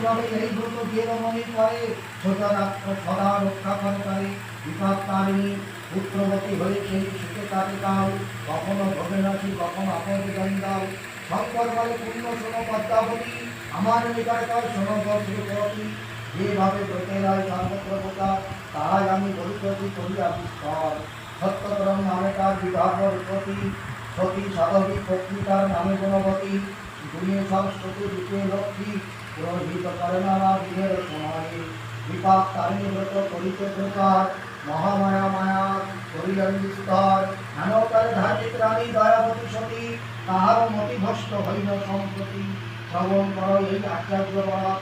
রবে এই ব্রত গেরমণি করে সদা রক্ষা করে তারে বিপদ তারিণী পুত্রবতী হয়ে সেই সুখে কাটে কাল কখনো ভোগে নাচি কখনো আপদে জঞ্জাল শঙ্কর বলে পূর্ণ শোনো পদ্মাবতী আমার নিকটে তার শোনো বজ্রপতি যেভাবে ব্রতেরাই সর্বত্র প্রচার তাহাই আমি বলিতেছি করিয়া বিস্তর সত্যতরম নামে তার বিভাগ প্রতি সতী সাধবী পত্রিকার নামে গুণবতী দুনিয়ে সব সতী রূপে লক্ষ্মী পুরোহিত করে না বিয়ের সময় বিপাক তারিণী ব্রত করিতে প্রচার মহামায়া মায়া করিলেন বিস্তার হেনকালে ধার্মিক রানী দয়াবতী সতী তাহার মতি ভ্রষ্ট হইল সম্প্রতি শ্রবণ কর এই আচার্য বলা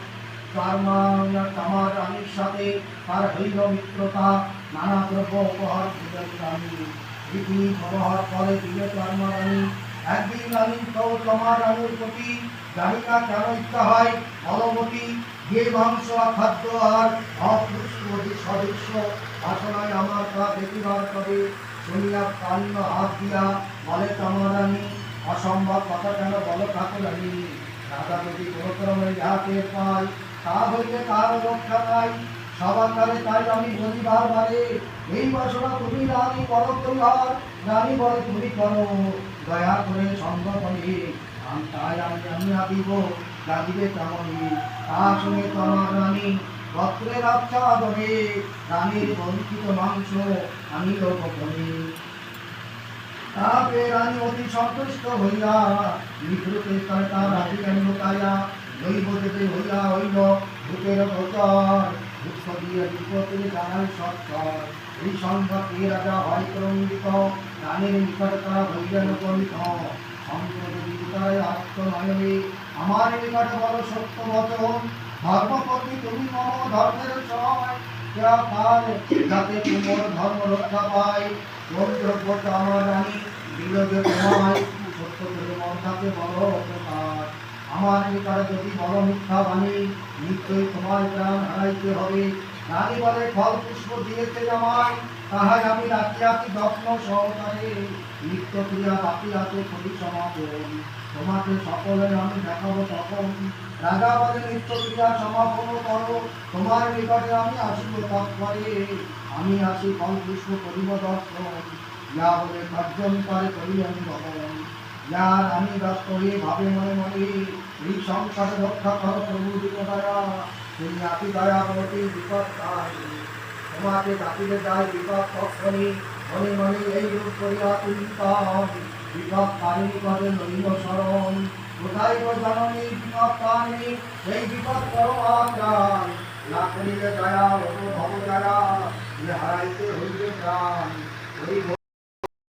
আমার রানীর সাথে তার হইল মিত্রতা নানা দ্রব্য উপহার দিলেন রানী রীতি ব্যবহার করে দিলে চার্মা রানী একদিন রানী তো তোমার রানীর প্রতি জানি না কেন ইচ্ছা হয় অলমতি যে মাংস খাদ্য আর অপুষ্পতি সদস্য বাসনায় আমার তা দেখিবার তবে শুনিয়া কান্ন হাত দিয়া বলে তোমার রানী অসম্ভব কথা কেন বলো ঠাকুর রানী রাজা যদি কোনো ক্রমে ইহাকে পায় তা হইলে তার রক্ষা নাই সবাকারে তাই আমি বলি বারবারে এই বাসনা তুমি রানী করো তোমার রানী বলে তুমি করো দয়া করে সঙ্গ করে তাই আমি আদিব লাগিবে তেমনি তার সঙ্গে তোমার রানী পত্রের আচ্ছাদনে রানীর বঞ্চিত মাংস আমি লোক করি তাপে রানী অতি সন্তুষ্ট হইয়া নিদ্রতে তার রাখিলেন লুকাইয়া দৈব দেবে হইয়া হইল ভূতের প্রচার দুঃখ দিয়ে বিপদের জানাই সত্তর এই সংবাদে রাজা হয় ক্রন্দিত রানীর নিকট তারা হইলেন করিত সম্প্রদায় আত্মনয়নে আমার নিকটে বড় সত্য বচন ধর্মপতি তুমি মম ধর্মের সময় যাতে তোমার ধর্ম রক্ষা পায় কোন দ্রব্যটা আমার রানী বিলোকে তোমায় সত্য করে মর্যাদে বড় অপকার আমার নিকটে যদি বড় মিথ্যা বাণী নিশ্চয়ই তোমার প্রাণ হারাইতে হবে রানী বলে ফল পুষ্প দিয়েছে আমায় তাহাই আমি রাখিয়াছি যত্ন সহকারে নিত্য ক্রিয়া বাকি আছে করি সমাপন তোমাকে সকলে আমি দেখাবো তখন রাজা বলে নিত্য ক্রিয়া সমাপন করো তোমার নিকটে আমি আসিব তৎপরে আমি আসি ফল পুষ্প করিব দর্শন যা বলে গর্জন করে করি আমি ভগবান যার আমি ব্যস্ত হয়ে ভাবে মনে মনে এই সংসারে রক্ষা করো প্রভু দয়া তুমি আতি দয়া প্রতি বিপদ তোমাকে ডাকিলে যায় বিপদ তক্ষণি মনে মনে এই রূপ করিয়া তুমি পান বিপদ তারিণী পদে নৈব শরণ কোথায় গো জননী বিপদ তারিণী সেই বিপদ করো আগ্রাণ না করিলে দয়া ভব দয়া হারাইতে হইবে প্রাণ